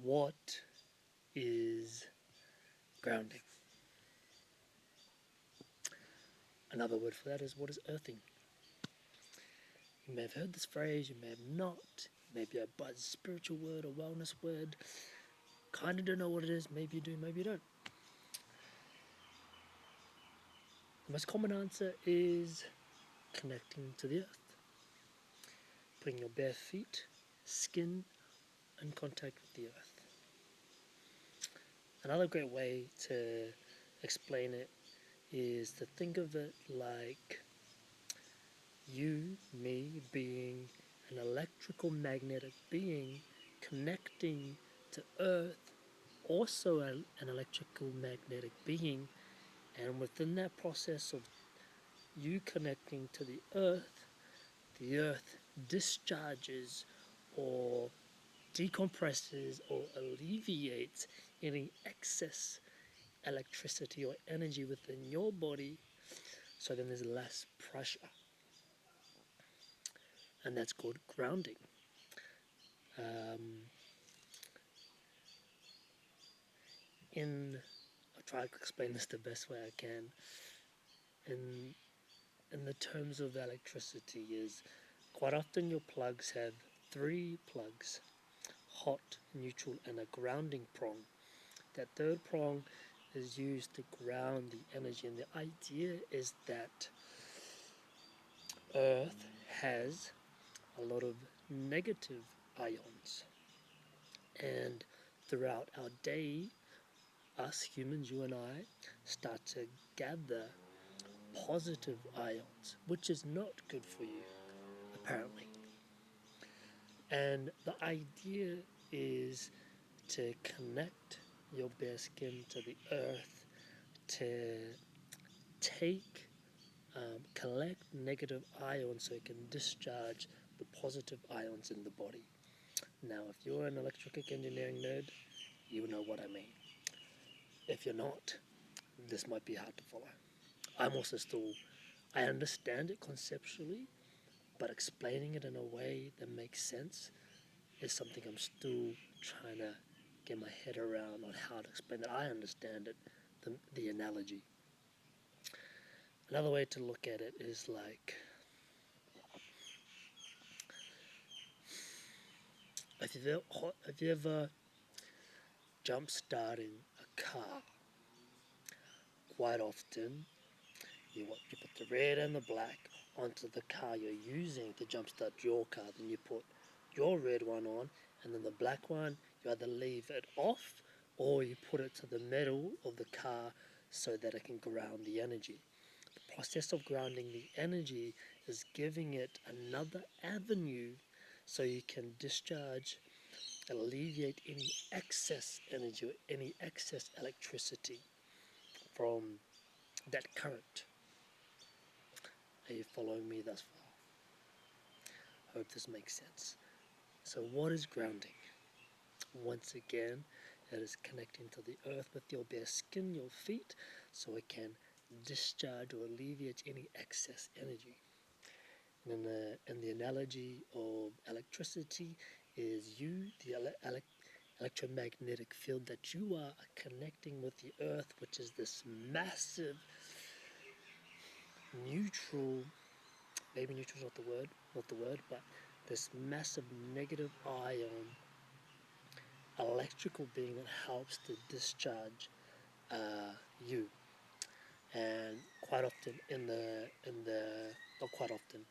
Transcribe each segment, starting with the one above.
What is grounding? Another word for that is, what is earthing? You may have heard this phrase, you may have not. Maybe a buzz spiritual word or wellness word. Kind of don't know what it is. Maybe you do, maybe you don't. The most common answer is connecting to the earth. Putting your bare feet, skin, in contact with the earth. Another great way to explain it is to think of it like you, me, being an electrical magnetic being connecting to earth, also an electrical magnetic being, and within that process of you connecting to the earth discharges or decompresses or alleviates any excess electricity or energy within your body, so then there's less pressure, and that's called grounding. Um, in I'll try to explain this the best way I can. In the terms of electricity, is quite often your plugs have three plugs: hot, neutral, and a grounding prong. That third prong is used to ground the energy, and the idea is that Earth has a lot of negative ions, and throughout our day, us humans, you and I, start to gather positive ions, which is not good for you, apparently. And the idea is to connect your bare skin to the earth, to take, collect negative ions so it can discharge the positive ions in the body. Now, if you're an electrical engineering nerd, you know what I mean. If you're not, this might be hard to follow. I'm also still, I understand it conceptually, but explaining it in a way that makes sense is something I'm still trying to get my head around on how to explain it. I understand it, the analogy. Another way to look at it is like, if you ever jump starting a car, quite often you put the red and the black onto the car you're using to jumpstart your car. Then you put your red one on, and then the black one, you either leave it off or you put it to the middle of the car so that it can ground the energy. The process of grounding the energy is giving it another avenue so you can discharge, alleviate any excess energy or any excess electricity from that current. Are you following me thus far? Hope this makes sense. So what is grounding? Once again, it is connecting to the earth with your bare skin, your feet, so it can discharge or alleviate any excess energy. And the analogy of electricity is you, the electromagnetic field that you are connecting with the earth, which is this massive neutral, maybe neutral is not the word, but this massive negative ion electrical being that helps to discharge you. And quite often not quite often,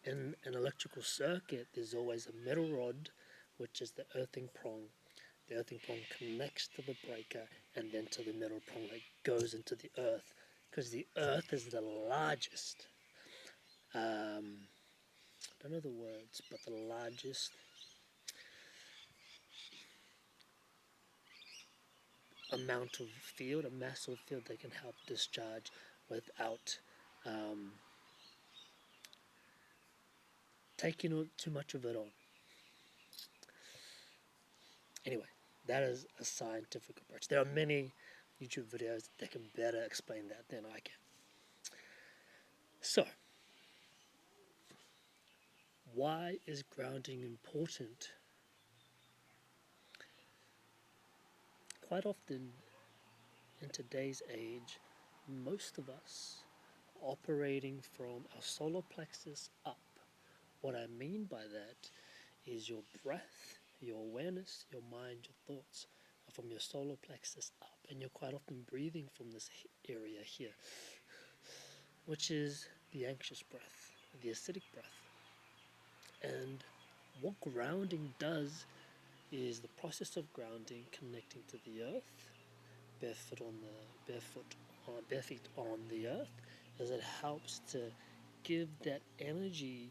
in an electrical circuit, there's always a middle rod, which is the earthing prong. The earthing prong connects to the breaker and then to the middle prong that goes into the earth, because the earth is the largest. I don't know the words, but the largest amount of field, a massive field that can help discharge without taking too much of it on. Anyway, that is a scientific approach. There are many YouTube videos that can better explain that than I can. So, why is grounding important? quite often in today's age, most of us are operating from our solar plexus up. What I mean by that is your breath, your awareness, your mind, your thoughts are from your solar plexus up, and you're quite often breathing from this area here, which is the anxious breath, the acidic breath. And what grounding does is the process of grounding, connecting to the earth, bare feet on the earth, as it helps to give that energy,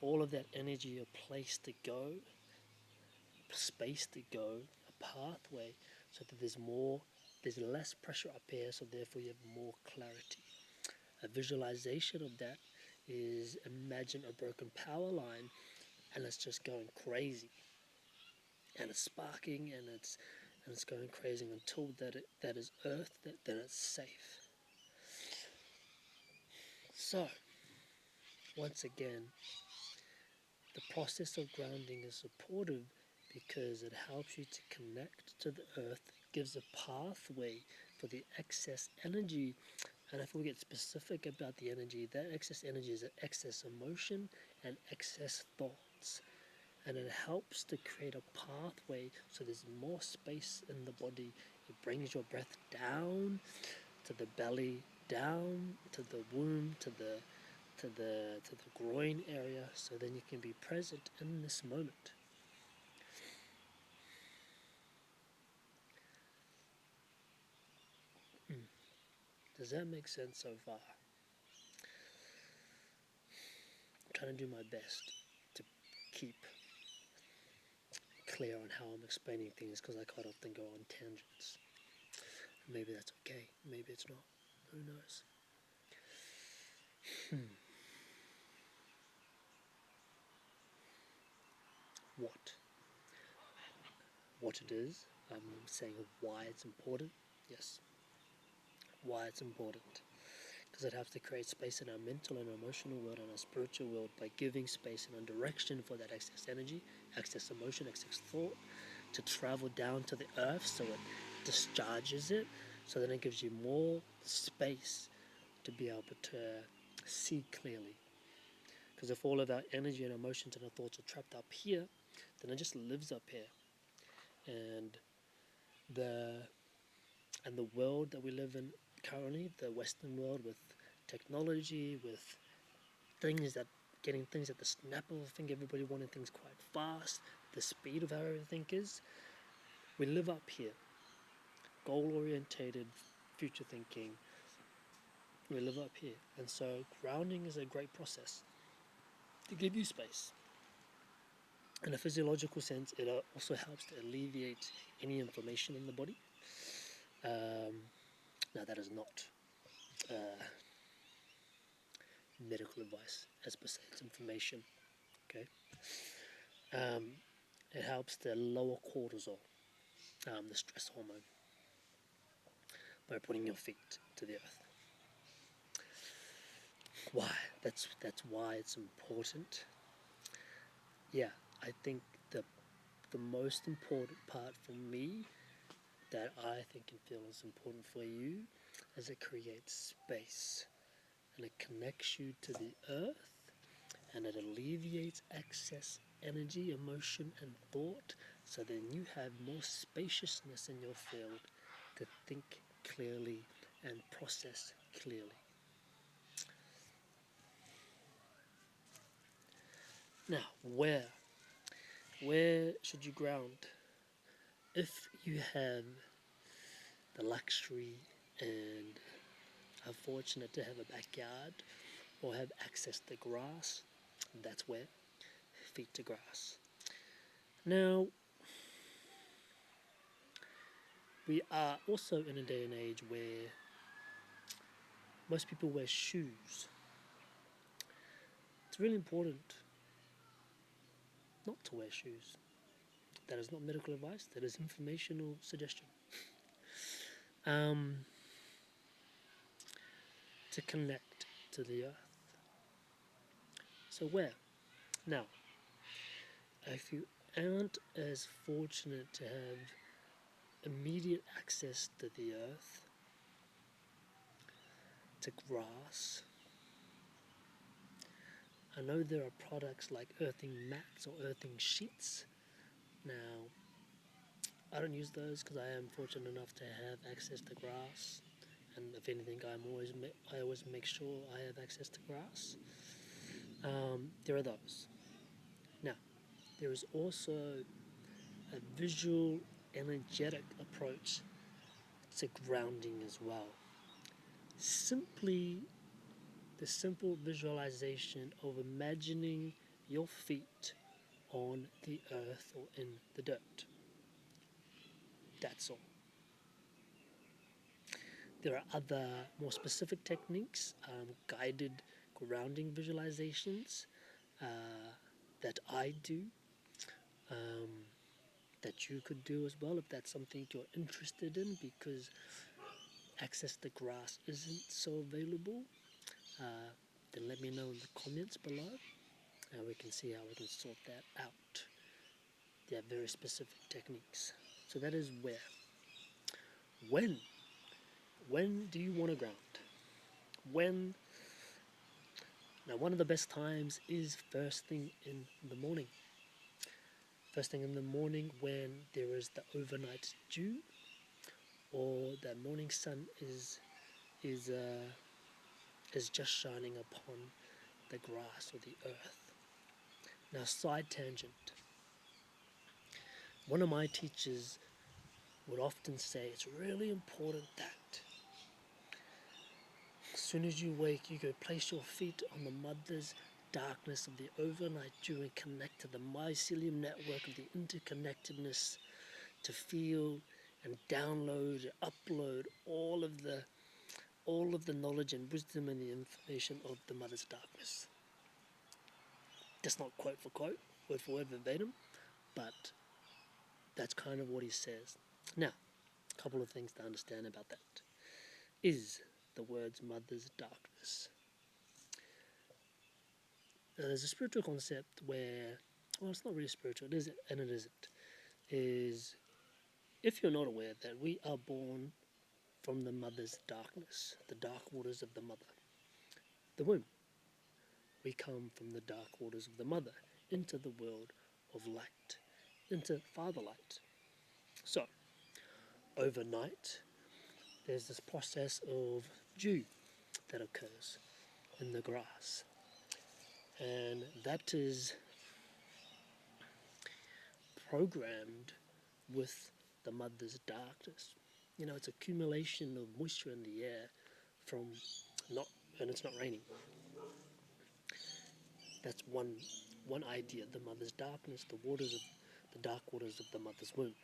all of that energy, a place to go, space to go, a pathway, so that there's less pressure up here, so therefore you have more clarity. A visualization of that is, imagine a broken power line and it's just going crazy, and it's sparking, and it's going crazy until that is earth, that it's safe. So once again, the process of grounding is supportive because it helps you to connect to the earth, gives a pathway for the excess energy. And if we get specific about the energy, that excess energy is excess emotion and excess thoughts. And it helps to create a pathway so there's more space in the body. It brings your breath down to the belly, down to the womb, to the groin area, so then you can be present in this moment. Does that make sense so far? I'm trying to do my best to keep clear on how I'm explaining things, because I quite often go on tangents. Maybe that's okay, maybe it's not. Who knows? What? What it is? I'm saying why it's important. Yes, why it's important. Because it helps to create space in our mental and emotional world and our spiritual world by giving space and a direction for that excess energy, excess emotion, excess thought to travel down to the earth, so it discharges it, so then it gives you more space to be able to see clearly. Because if all of our energy and emotions and our thoughts are trapped up here, then it just lives up here. And the world that we live in currently, the Western world, with technology, with things that getting things at the snap of a finger, everybody wanting things quite fast, the speed of how everything is, we live up here, goal orientated, future thinking. We live up here, and so grounding is a great process to give you space. In a physiological sense, it also helps to alleviate any inflammation in the body. Now, that is not uh, medical advice, as per se, it's information. Okay, um, it helps to lower cortisol, the stress hormone, by putting your feet to the earth. Why? That's why it's important. Yeah, I think the most important part for me, that I think and feel is important for you, is it creates space and it connects you to the earth, and it alleviates excess energy, emotion, and thought, so then you have more spaciousness in your field to think clearly and process clearly. Now, where should you ground? If you have the luxury and are fortunate to have a backyard or have access to grass, that's where, feet to grass. Now, we are also in a day and age where most people wear shoes. It's really important not to wear shoes. That is not medical advice, that is informational suggestion. Um, to connect to the earth. So where? Now, if you aren't as fortunate to have immediate access to the earth, to grass. I know there are products like earthing mats or earthing sheets. Now, I don't use those because I am fortunate enough to have access to grass, and if anything, I always make sure I have access to grass. There are those. Now, there is also a visual, energetic approach to grounding as well. Simply the simple visualization of imagining your feet on the earth or in the dirt. That's all. There are other more specific techniques, guided grounding visualizations that I do, um, that you could do as well if that's something you're interested in, because access to grass isn't so available. Then let me know in the comments below and we can see how we can sort that out. They are very specific techniques. So that is where. When? When do you want to ground? When? Now, one of the best times is first thing in the morning. First thing in the morning when there is the overnight dew or the morning sun is uh, is just shining upon the grass or the earth. Now, side tangent. One of my teachers would often say it's really important that as soon as you wake, you go place your feet on the mother's darkness of the overnight dew and connect to the mycelium network of the interconnectedness to feel and download and upload all of the knowledge and wisdom and the information of the mother's darkness. That's not quote for quote, word for word verbatim, but that's kind of what he says. Now, a couple of things to understand about that. Is the words mother's darkness. Now, there's a spiritual concept where, well, it's not really spiritual, it is and it isn't, is if you're not aware that we are born from the mother's darkness, the dark waters of the mother, the womb. We come from the dark waters of the mother into the world of light, into father light. So, overnight, there's this process of dew that occurs in the grass. And that is programmed with the mother's darkness. You know, it's accumulation of moisture in the air from not, and it's not raining. That's one idea, the mother's darkness, the dark waters of the mother's womb.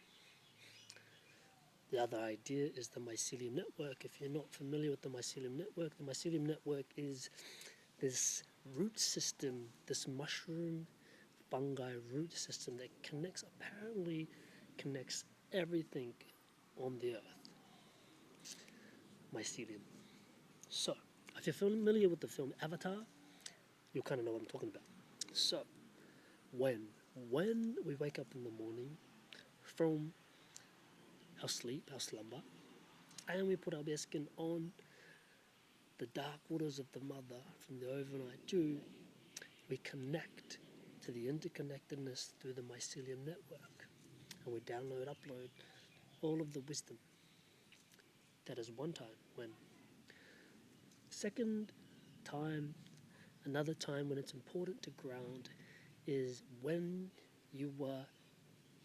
The other idea is the mycelium network. If you're not familiar with the mycelium network is this root system, this mushroom fungi root system that apparently connects everything on the earth. Mycelium. So, if you're familiar with the film Avatar, you'll kind of know what I'm talking about. So, when we wake up in the morning from our sleep, our slumber, and we put our bare skin on the dark waters of the mother from the overnight dew, we connect to the interconnectedness through the mycelium network, and we download, upload all of the wisdom. That is one time when. Second time, another time when it's important to ground is when you were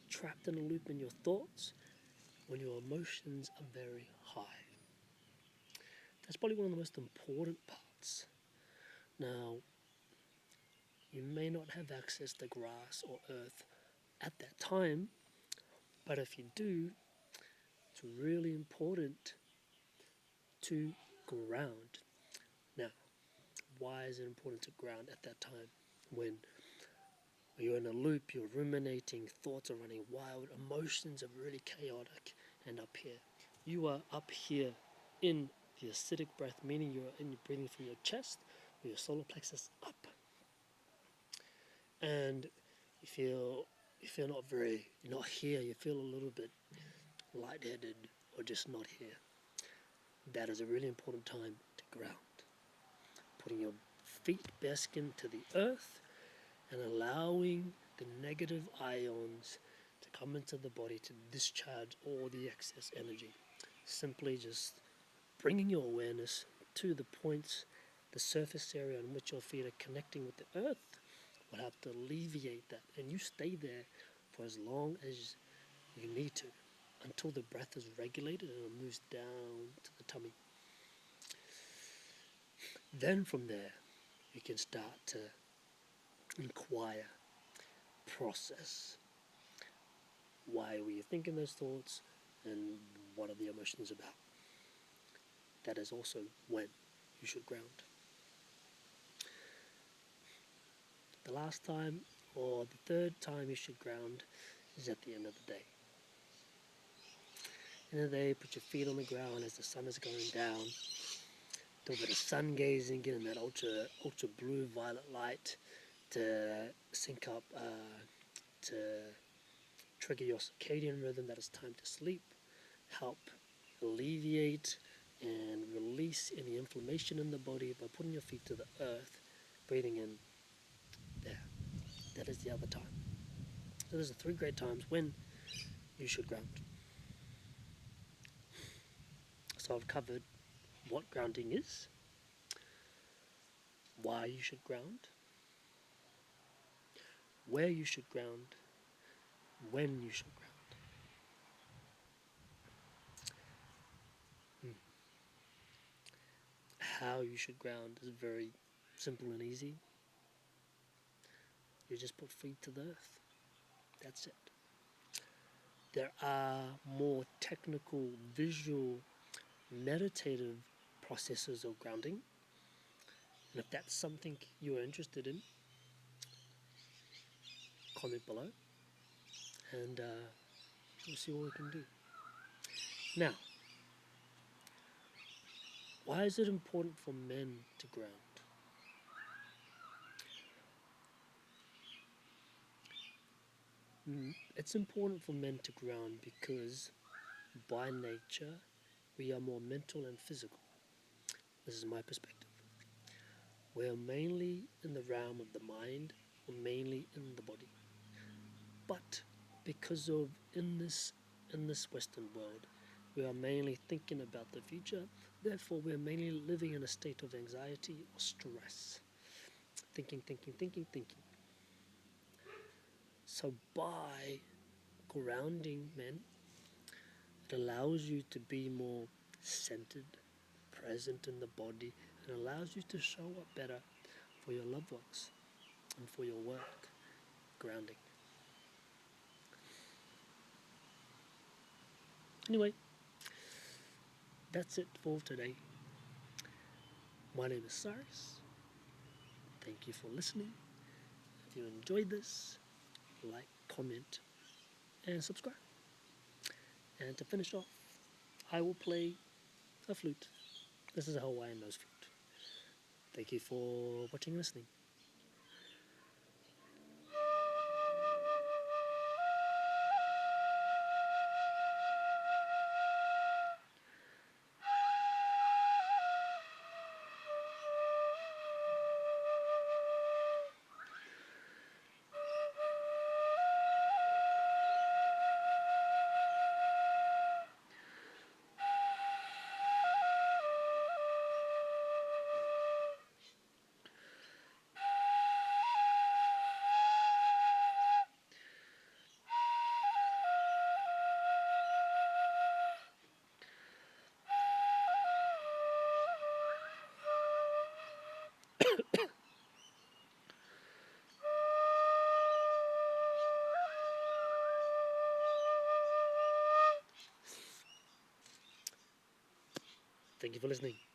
trapped in a loop in your thoughts, when your emotions are very high. That's probably one of the most important parts. Now, you may not have access to grass or earth at that time, but if you do, it's really important to ground. Now, why is it important to ground at that time? When you're in a loop, you're ruminating, thoughts are running wild, emotions are really chaotic, and up here. You are up here in the acidic breath, meaning you're breathing from your chest or your solar plexus up. And you feel not here, you feel a little bit lightheaded, or just not here. That is a really important time to ground. Putting your feet best into the earth and allowing the negative ions to come into the body to discharge all the excess energy. Simply just bringing your awareness to the points, the surface area on which your feet are connecting with the earth will have to alleviate that. And you stay there for as long as you need to until the breath is regulated and it moves down to the tummy. Then from there, you can start to inquire, process. Why were you thinking those thoughts and what are the emotions about? That is also when you should ground. The last time or the third time you should ground is at the end of the day. End of the day, put your feet on the ground as the sun is going down. Do a bit of sun gazing, getting that ultra blue violet light to sync up, to trigger your circadian rhythm that it's time to sleep, help alleviate and release any inflammation in the body by putting your feet to the earth, breathing in there. That is the other time. So those are 3 great times when you should ground. So I've covered what grounding is, why you should ground, where you should ground, when you should ground. How you should ground is very simple and easy. You just put feet to the earth. That's it. There are more technical, visual, meditative processes of grounding. And if that's something you're interested in, comment below and we'll see what we can do. Now, why is it important for men to ground? It's important for men to ground because by nature we are more mental and physical. This is my perspective. We are mainly in the realm of the mind, or mainly in the body. But because of in this Western world, we are mainly thinking about the future. Therefore, we are mainly living in a state of anxiety or stress. Thinking. So by grounding men, it allows you to be more centered, present in the body, and allows you to show up better for your loved ones and for your work. Grounding. Anyway, that's it for today. My name is Cyrus. Thank you for listening. If you enjoyed this, like, comment, and subscribe. And to finish off, I will play a flute. This is a Hawaiian nose flute. Thank you for watching and listening. Thank you for listening.